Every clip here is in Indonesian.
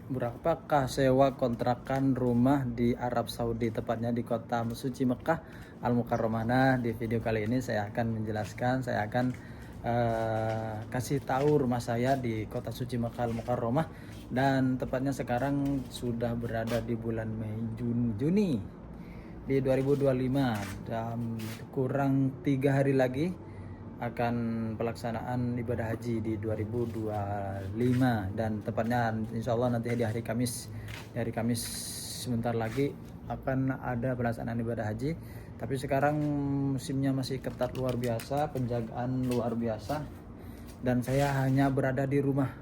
Berapakah sewa kontrakan rumah di Arab Saudi, tepatnya di kota suci Mekah Al-Mukarramah? Nah, di video kali ini saya akan menjelaskan, saya akan kasih tahu rumah saya di kota suci Mekah Al-Mukarramah, dan tepatnya sekarang sudah berada di bulan Mei Juni di 2025, dan kurang 3 hari lagi akan pelaksanaan ibadah haji di 2025, dan tepatnya insya Allah nanti di hari Kamis, sebentar lagi akan ada pelaksanaan ibadah haji. Tapi sekarang musimnya masih ketat luar biasa, penjagaan luar biasa, dan saya hanya berada di rumah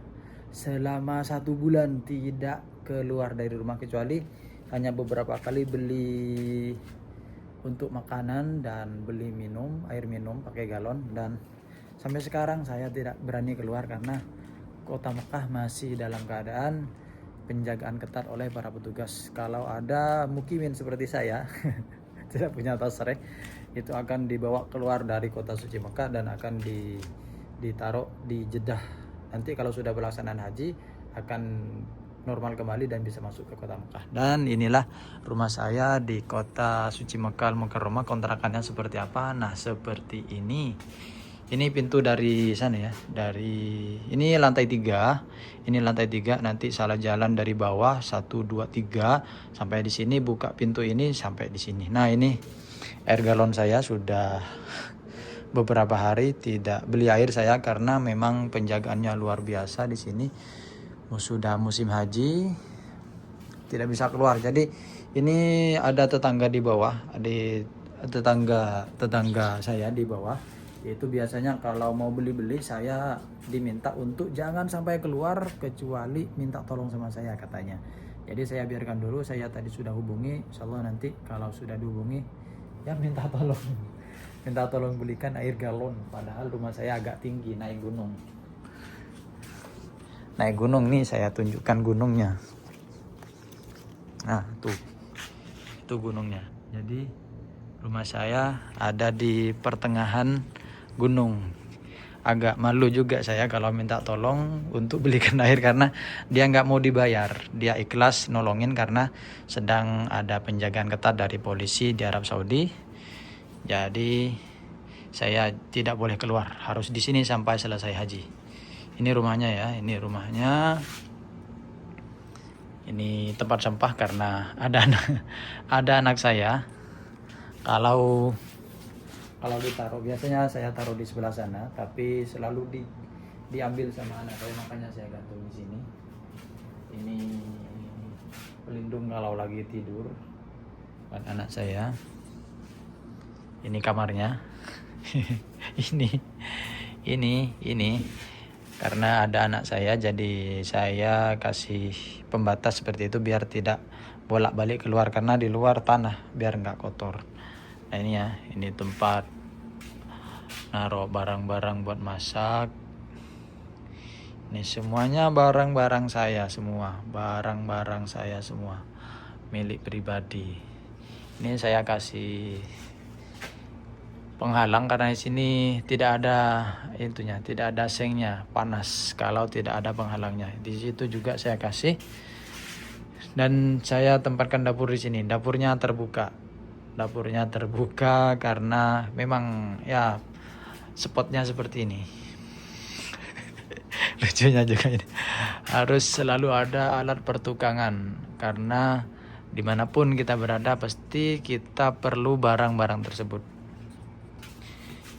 selama 1 bulan, tidak keluar dari rumah kecuali hanya beberapa kali beli untuk makanan dan beli air minum pakai galon. Dan sampai sekarang saya tidak berani keluar karena kota Mekah masih dalam keadaan penjagaan ketat oleh para petugas. Kalau ada mukimin seperti saya tidak punya tasreh, itu akan dibawa keluar dari kota suci Mekah dan akan ditaruh di Jeddah. Nanti kalau sudah pelaksanaan haji akan normal kembali dan bisa masuk ke kota Mekah. Dan inilah rumah saya di kota suci Mekah Al-Mukarramah. Kontrakannya seperti apa? Nah, seperti ini. Ini pintu dari sana ya. Ini lantai 3. Ini lantai 3, nanti salah jalan dari bawah 1 2 3 sampai di sini, buka pintu ini sampai di sini. Nah, ini air galon saya sudah beberapa hari tidak beli air saya karena memang penjagaannya luar biasa di sini. Sudah musim haji, tidak bisa keluar. Jadi ini ada tetangga di bawah, tetangga saya di bawah. Itu biasanya kalau mau beli saya diminta untuk jangan sampai keluar kecuali minta tolong sama saya katanya. Jadi saya biarkan dulu, saya tadi sudah hubungi, insyaallah nanti kalau sudah dihubungi ya minta tolong belikan air galon. Padahal rumah saya agak tinggi, naik gunung nih, saya tunjukkan gunungnya. Nah, itu gunungnya. Jadi rumah saya ada di pertengahan gunung. Agak malu juga saya kalau minta tolong untuk belikan air karena dia nggak mau dibayar. Dia ikhlas nolongin karena sedang ada penjagaan ketat dari polisi di Arab Saudi. Jadi saya tidak boleh keluar, harus di sini sampai selesai haji. Ini rumahnya ya, ini rumahnya. Ini tempat sampah karena ada anak saya. Kalau ditaruh, biasanya saya taruh di sebelah sana, tapi selalu diambil sama anak saya, makanya saya gantung di sini. Ini pelindung kalau lagi tidur buat anak saya. Ini kamarnya. ini karena ada anak saya, jadi saya kasih pembatas seperti itu biar tidak bolak-balik keluar karena di luar tanah, biar nggak kotor. Nah, ini ya, ini tempat naruh barang-barang buat masak. Ini semuanya barang-barang saya semua, milik pribadi. Ini saya kasih penghalang karena di sini tidak ada sengnya, panas kalau tidak ada penghalangnya. Di situ juga saya kasih, dan saya tempatkan dapur di sini. Dapurnya terbuka karena memang ya spotnya seperti ini. Lucunya juga ini harus selalu ada alat pertukangan karena dimanapun kita berada pasti kita perlu barang-barang tersebut.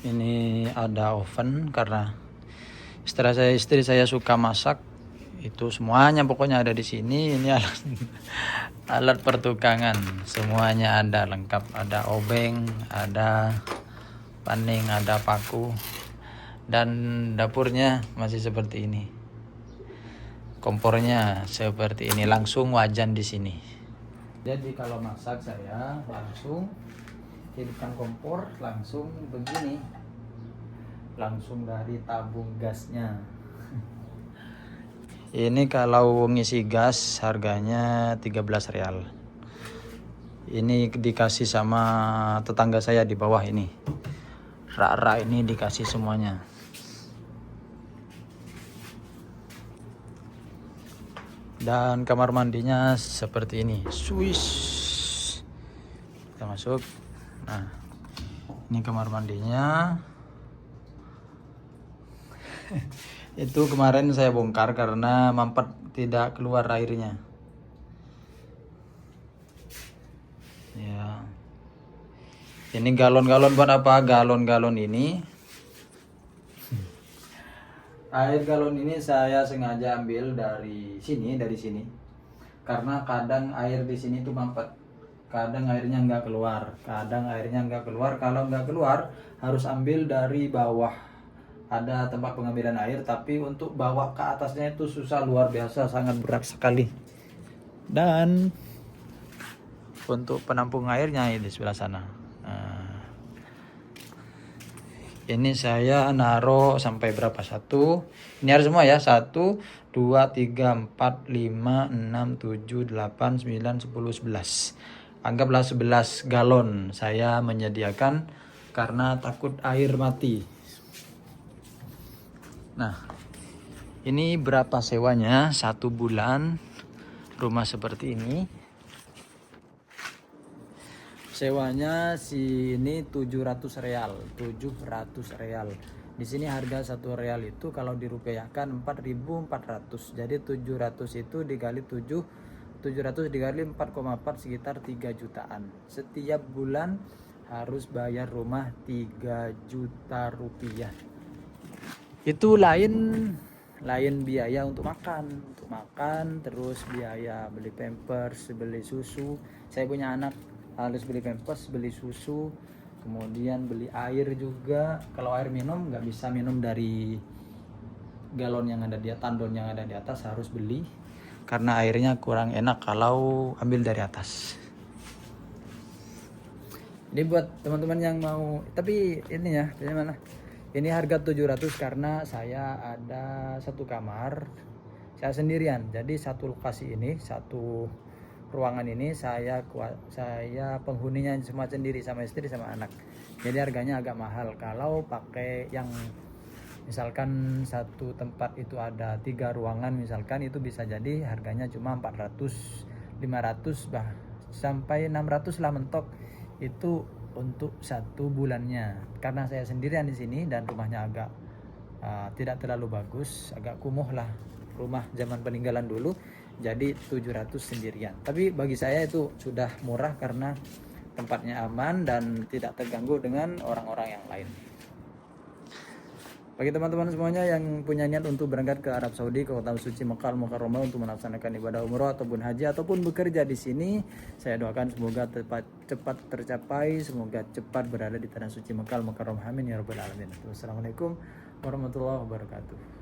Ini ada oven karena istri saya suka masak. Itu semuanya pokoknya ada di sini. Ini alat pertukangan semuanya ada lengkap, ada obeng, ada paning, ada paku, dan dapurnya masih seperti ini. Kompornya seperti ini, langsung wajan di sini. Jadi kalau masak saya langsung hidupkan kompor, langsung begini, langsung dari tabung gasnya. Ini kalau ngisi gas harganya 13 rial. Ini dikasih sama tetangga saya di bawah ini. Rak-rak ini dikasih semuanya. Dan kamar mandinya seperti ini. Swish. Kita masuk. Nah, ini kamar mandinya. Itu kemarin saya bongkar karena mampet tidak keluar airnya. Ya. Ini galon-galon buat apa? Galon-galon ini, air galon ini saya sengaja ambil dari sini, karena kadang air di sini tuh mampet, kadang airnya nggak keluar, kalau nggak keluar harus ambil dari bawah, ada tempat pengambilan air, tapi untuk bawa ke atasnya itu susah, luar biasa, sangat berat sekali. Dan untuk penampung airnya di sebelah sana. Nah, ini saya naruh sampai berapa? Ini harus semua ya. 1, 2, 3, 4, 5, 6, 7, 8, 9, 10, 11. Anggaplah 11 galon saya menyediakan karena takut air mati. Nah, ini berapa sewanya? 1 bulan rumah seperti ini. Sewanya sini 700 real. Di sini harga 1 real itu kalau dirupiahkan 4.400. Jadi 700 itu dikali 700 dikali 4,4 sekitar 3 jutaan. Setiap bulan harus bayar rumah 3 juta rupiah. Itu lain biaya untuk makan, terus biaya beli pampers, beli susu. Saya punya anak, harus beli pampers, beli susu, kemudian beli air juga. Kalau air minum nggak bisa minum dari galon yang ada di tandon yang ada di atas, harus beli karena airnya kurang enak kalau ambil dari atas. Ini buat teman-teman yang mau, tapi ini ya, bagaimana? Ini harga 700 karena saya ada 1 kamar, saya sendirian. Jadi satu lokasi ini, satu ruangan ini saya penghuninya semua sendiri, sama istri sama anak. Jadi harganya agak mahal. Kalau pakai yang misalkan satu tempat itu ada 3 ruangan misalkan, itu bisa jadi harganya cuma 400, 500 sampai 600 lah mentok. Itu untuk 1 bulannya. Karena saya sendirian di sini dan rumahnya agak tidak terlalu bagus, agak kumuh lah, rumah zaman peninggalan dulu. Jadi 700 sendirian. Tapi bagi saya itu sudah murah karena tempatnya aman dan tidak terganggu dengan orang-orang yang lain. Bagi teman-teman semuanya yang punya niat untuk berangkat ke Arab Saudi, ke kota suci Mekah Al-Mukarramah untuk melaksanakan ibadah umroh ataupun haji ataupun bekerja di sini, saya doakan semoga cepat tercapai, semoga cepat berada di tanah suci Mekah Al-Mukarramah. Amin ya rabbal alamin. Wassalamualaikum warahmatullahi wabarakatuh.